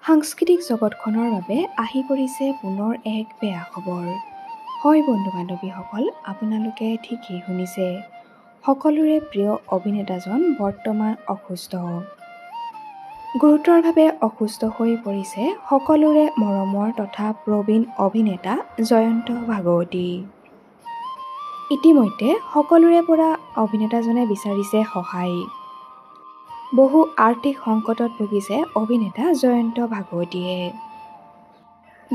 সাংস্কৃতিক জগতখনৰ বাবে আহি পৰিছে পুনৰ এক বেয়া খবৰ। হয় বন্ধু বান্ধৱীসকল, আপোনালোকে ঠিকেই শুনিছে। সকলোৰে প্ৰিয় অভিনেতাজন বৰ্তমান অসুস্থ। গুৰুতৰভাৱে অসুস্থ হৈ পৰিছে সকলোৰে মৰমৰ তথা প্ৰবীণ অভিনেতা জয়ন্ত ভাগৱতী। ইতিমধ্যে সকলোৰে পৰা অভিনেতাজনে বিচাৰিছে সহায়। বহু আৰ্থিক সংকটত ভুগিছে অভিনেতা জয়ন্ত ভাগৱতীয়ে।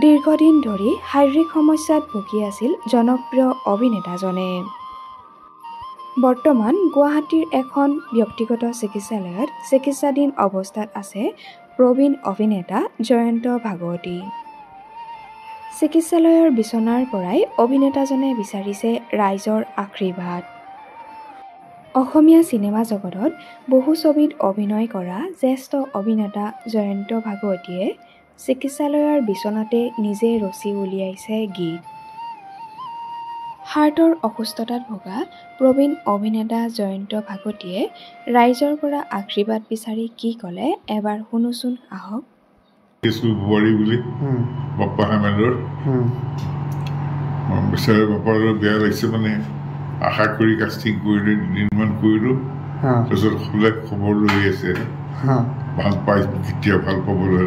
দীৰ্ঘদিন ধৰি শাৰীৰিক সমস্যাত ভুগি আছিল জনপ্ৰিয় অভিনেতাজনে। বৰ্তমান গুৱাহাটীৰ এখন ব্যক্তিগত চিকিৎসালয়ত চিকিৎসাধীন অৱস্থাত আছে প্ৰবীণ অভিনেতা জয়ন্ত ভাগৱতী। চিকিৎসালয়ৰ বিচনাৰ পৰাই অভিনেতাজনে বিচাৰিছে ৰাইজৰ আশীৰ্বাদ। অসমীয়া চিনেমা জগতত বহু ছবিত অভিনয় কৰা জ্যেষ্ঠ অভিনেতা জয়ন্ত ভাগৱতীয়ে চিকিৎসালয়ৰ বিচনাতে নিজে ৰচি উলিয়াইছে গীত। হাৰ্টৰ অসুস্থতাত ভোগা প্ৰবীণ অভিনেতা জয়ন্ত ভাগৱতীয়ে ৰাইজৰ পৰা আশীৰ্বাদ বিচাৰি কি ক'লে এবাৰ শুনোচোন আহক। বাপ্পা হামেদৰ বিচাৰে বাপ্পাৰ বেয়া লাগিছে, মানে আশা কৰি কাষ্টিং কৰিলোঁ, দুদিনমান কৰিলোঁ, তাৰপিছত সদায় খবৰ লৈ আছে ভাল পাই, কেতিয়া ভাল পাবলৈ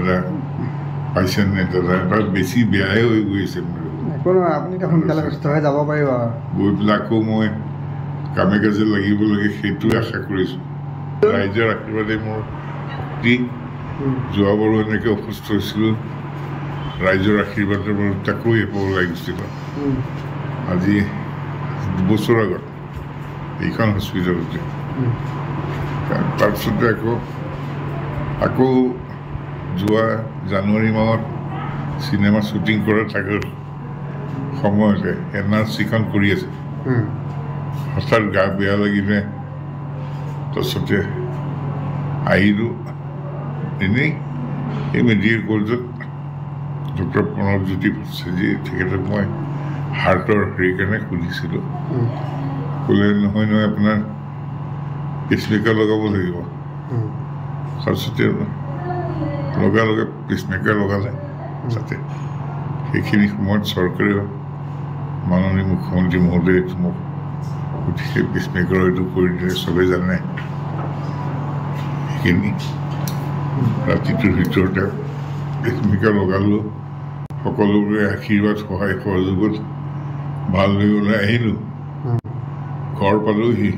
পাইছে নে দাদা, তাত বেছি বেয়াহে হৈ গৈ আছে। আপুনি সোনকালে সুস্থ হৈ যাব পাৰিব। গৈ পেলাই আকৌ মই কামে কাজে লাগিব লাগে সেইটোৱে আশা কৰিছোঁ। ৰাইজৰ আশীৰ্বাদে মোৰ শক্তি। যোৱাবাৰো এনেকৈ অসুস্থ হৈছিলোঁ, ৰাইজৰ আশীৰ্বাদে মোৰ তাকো এপাব লাগিছিল। আজি 2 বছৰ আগত এইখন হস্পিটেলতে, তাৰপিছতে আকৌ যোৱা জানুৱাৰী মাহত চিনেমা শ্বুটিং কৰা থাকাৰ সময়তে NRCখন কৰি আছে, হঠাৎ গা বেয়া লাগিলে, তাৰপিছতে আহিলোঁ এনেই এই মেডিকেল কলেজত ডক্টৰ প্ৰণৱজ্যোতি ভট্টাচাৰ্যী তেখেতক মই হাৰ্টৰ হেৰি কাৰণে সুধিছিলোঁ, ক'লে নহয় আপোনাৰ পেচমেকাৰ লগাব লাগিব। তাৰপিছতে লগে পেচমেকাৰ লগালে। তাতে সেইখিনি সময়ত চৰকাৰে মাননীয় মুখ্যমন্ত্ৰী মহোদয়ে মোক গতিকে পেচমেকাৰ হয়তো কৰি দিলে, চবেই জানে। সেইখিনি ৰাতিটোৰ ভিতৰতে পেচমেকাৰ লগালোঁ। সকলোৰে আশীৰ্বাদ সহায় সহযোগত ভাল হৈ ওলাই আহিলোঁ। ঘৰ পালোঁহি।